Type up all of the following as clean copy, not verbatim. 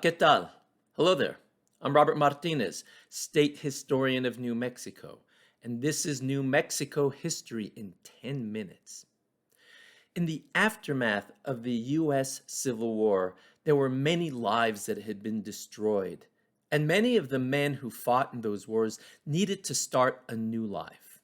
¿Qué tal? Hello there. I'm Robert Martinez, State Historian of New Mexico, and this is New Mexico History in 10 minutes. In the aftermath of the U.S. Civil War, there were many lives that had been destroyed, and many of the men who fought in those wars needed to start a new life.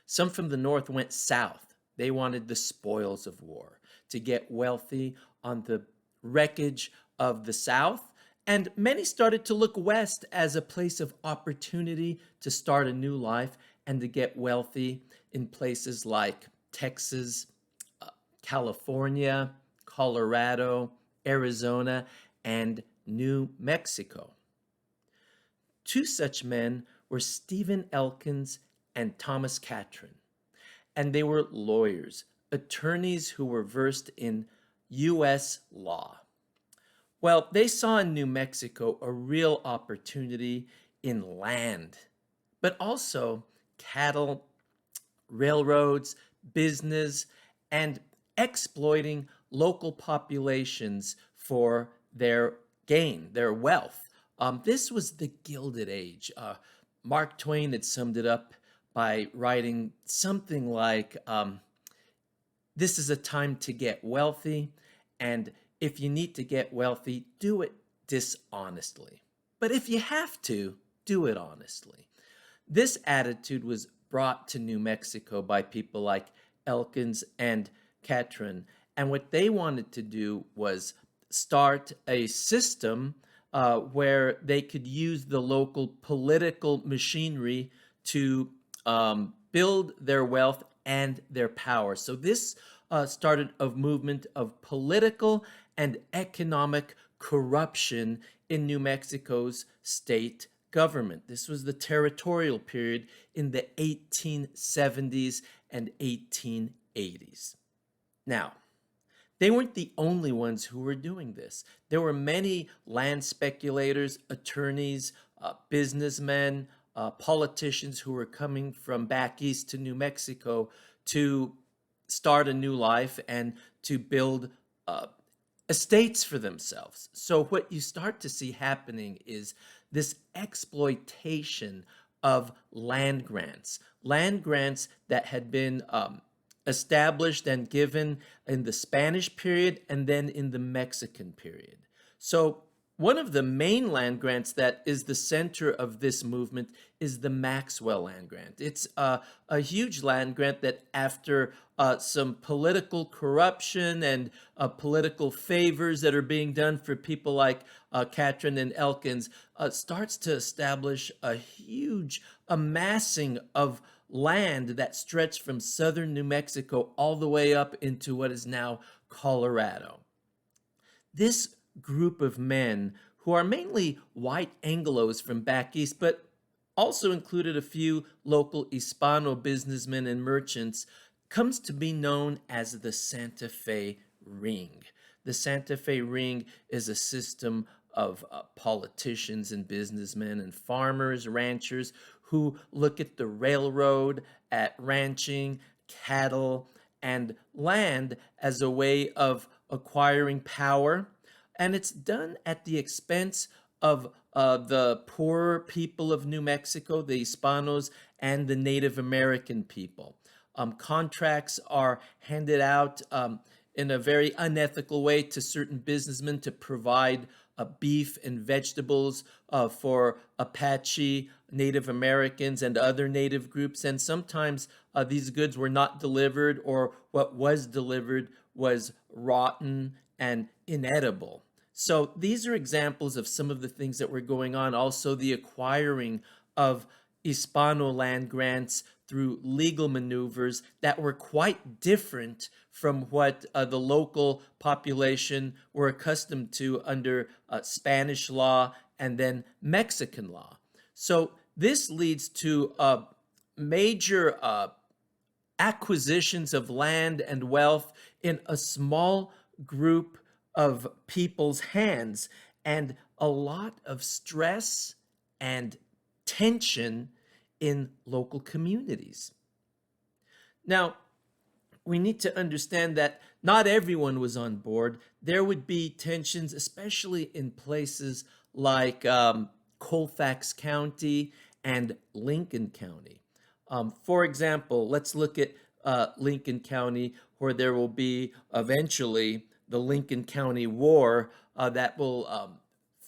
Some from the North went south. They wanted the spoils of war to get wealthy on the wreckage of the South, and many started to look west as a place of opportunity to start a new life and to get wealthy in places like Texas, California, Colorado, Arizona, and New Mexico. Two such men were Stephen Elkins and Thomas Katrin, and they were lawyers, attorneys who were versed in U.S. law. Well, they saw in New Mexico a real opportunity in land, but also cattle, railroads, business, and exploiting local populations for their gain, their wealth. This was the Gilded Age. Mark Twain had summed it up by writing something like, this is a time to get wealthy, and if you need to get wealthy, do it dishonestly. But if you have to, do it honestly. This attitude was brought to New Mexico by people like Elkins and Katrin, and what they wanted to do was start a system where they could use the local political machinery to build their wealth and their power. So this started a movement of political and economic corruption in New Mexico's state government. This was the territorial period in the 1870s and 1880s. Now, they weren't the only ones who were doing this. There were many land speculators, attorneys, businessmen, politicians who were coming from back east to New Mexico to start a new life and to build estates for themselves. So what you start to see happening is this exploitation of land grants that had been established and given in the Spanish period and then in the Mexican period. So one of the main land grants that is the center of this movement is the Maxwell land grant. It's a huge land grant that after some political corruption and political favors that are being done for people like Katrin and Elkins, starts to establish a huge amassing of land that stretched from southern New Mexico all the way up into what is now Colorado. This group of men, who are mainly white Anglos from back east, but also included a few local Hispano businessmen and merchants, comes to be known as the Santa Fe Ring. The Santa Fe Ring is a system of politicians and businessmen and farmers, ranchers, who look at the railroad, at ranching, cattle, and land as a way of acquiring power. And it's done at the expense of the poorer people of New Mexico, the Hispanos, and the Native American people. Contracts are handed out in a very unethical way to certain businessmen to provide beef and vegetables for Apache, Native Americans, and other Native groups. And sometimes these goods were not delivered, or what was delivered was rotten and inedible. So these are examples of some of the things that were going on. Also, the acquiring of Hispano land grants through legal maneuvers that were quite different from what the local population were accustomed to under Spanish law and then Mexican law. So this leads to major acquisitions of land and wealth in a small group of people's hands, and a lot of stress and tension in local communities. Now, we need to understand that not everyone was on board. There would be tensions, especially in places like Colfax County and Lincoln County. For example, let's look at Lincoln County, where there will be eventually the Lincoln County War that will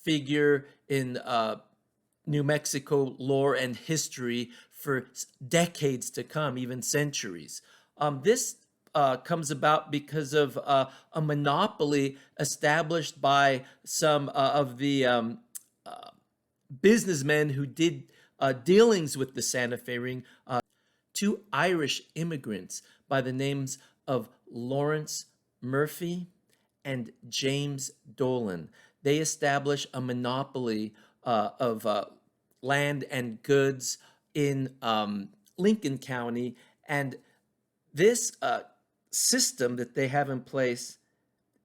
figure in New Mexico lore and history for decades to come, even centuries. This comes about because of a monopoly established by some of the businessmen who did dealings with the Santa Fe Ring, two Irish immigrants by the names of Lawrence Murphy and James Dolan. They establish a monopoly of land and goods in Lincoln County, and this system that they have in place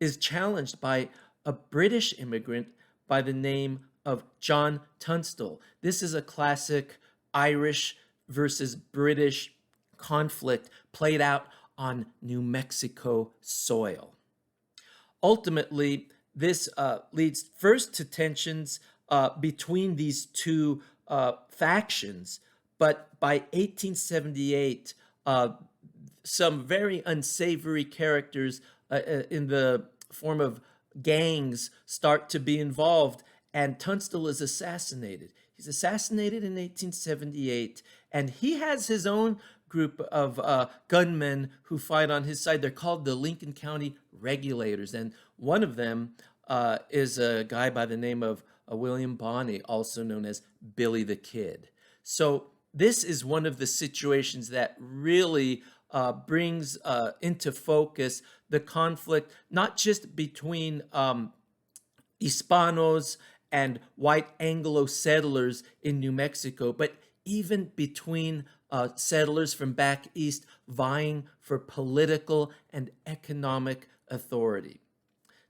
is challenged by a British immigrant by the name of John Tunstall. This is a classic Irish versus British conflict played out on New Mexico soil. Ultimately, this leads first to tensions between these two factions, but by 1878, some very unsavory characters in the form of gangs start to be involved, and Tunstall is assassinated. He's assassinated in 1878, and he has his own group of gunmen who fight on his side. They're called the Lincoln County Regulators, and one of them is a guy by the name of William Bonney, also known as Billy the Kid. So this is one of the situations that really brings into focus the conflict, not just between Hispanos and white Anglo settlers in New Mexico, but even between settlers from back east vying for political and economic authority.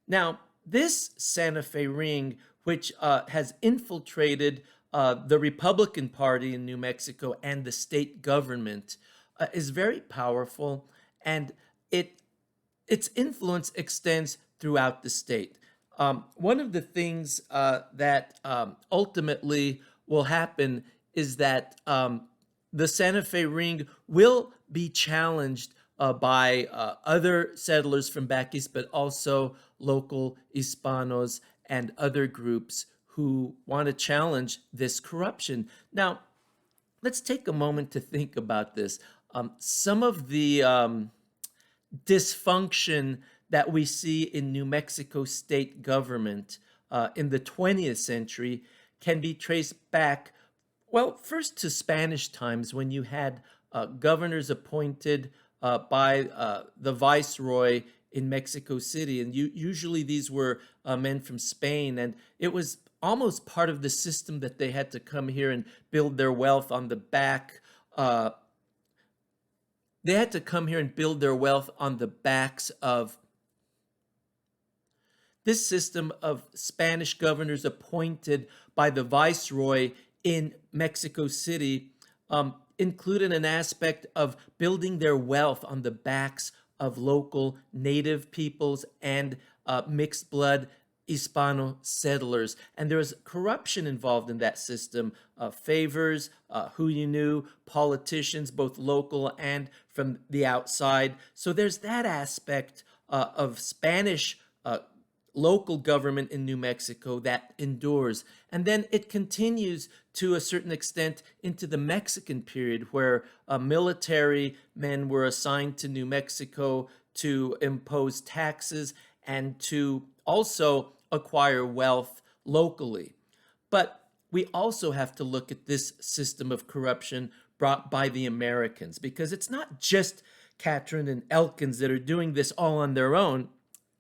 Now, this Santa Fe Ring, which has infiltrated the Republican Party in New Mexico and the state government, is very powerful, and its influence extends throughout the state. One of the things that ultimately will happen is that the Santa Fe Ring will be challenged by other settlers from back east, but also local Hispanos and other groups who want to challenge this corruption. Now, let's take a moment to think about this. Some of the dysfunction that we see in New Mexico state government in the 20th century can be traced back, well, first to Spanish times, when you had governors appointed by the viceroy in Mexico City. And usually these were men from Spain, and it was almost part of the system that they had to come here and build their wealth on the back. They had to come here and build their wealth on the backs of this system of Spanish governors appointed by the viceroy in Mexico City included an aspect of building their wealth on the backs of local native peoples and mixed blood Hispano settlers. And there was corruption involved in that system, favors, who you knew, politicians, both local and from the outside. So there's that aspect of Spanish local government in New Mexico that endures. And then it continues to a certain extent into the Mexican period, where military men were assigned to New Mexico to impose taxes and to also acquire wealth locally. But we also have to look at this system of corruption brought by the Americans, because it's not just Katrin and Elkins that are doing this all on their own.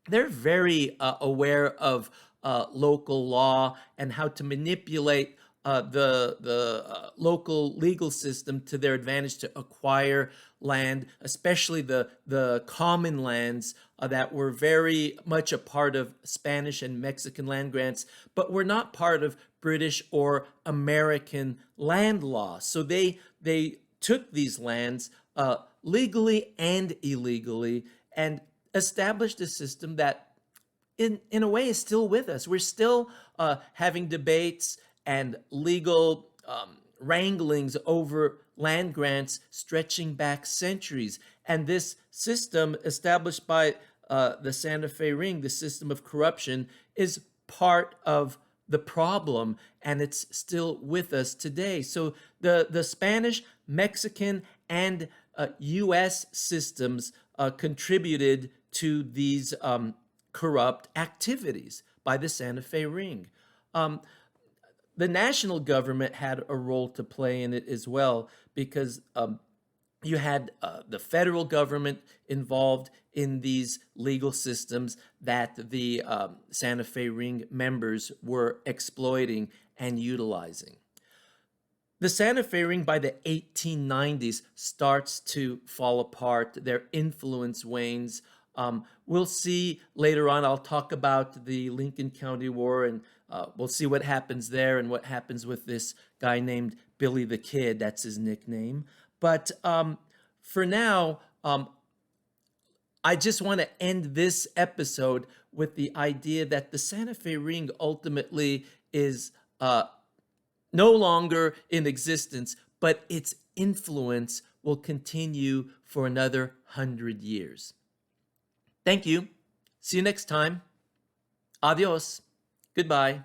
They're very aware of local law and how to manipulate the local legal system to their advantage to acquire land, especially the common lands that were very much a part of Spanish and Mexican land grants, but were not part of British or American land law. So they took these lands legally and illegally and established a system that in a way is still with us. We're still having debates and legal wranglings over land grants stretching back centuries. And this system established by the Santa Fe Ring, the system of corruption, is part of the problem, and it's still with us today. So the Spanish, Mexican, and U.S. systems contributed to these corrupt activities by the Santa Fe Ring. The national government had a role to play in it as well, because you had the federal government involved in these legal systems that the Santa Fe Ring members were exploiting and utilizing. The Santa Fe Ring by the 1890s starts to fall apart. Their influence wanes. We'll see later on, I'll talk about the Lincoln County War, and we'll see what happens there and what happens with this guy named Billy the Kid. That's his nickname. But for now, I just want to end this episode with the idea that the Santa Fe Ring ultimately is no longer in existence, but its influence will continue for another 100 years. Thank you. See you next time. Adios. Goodbye.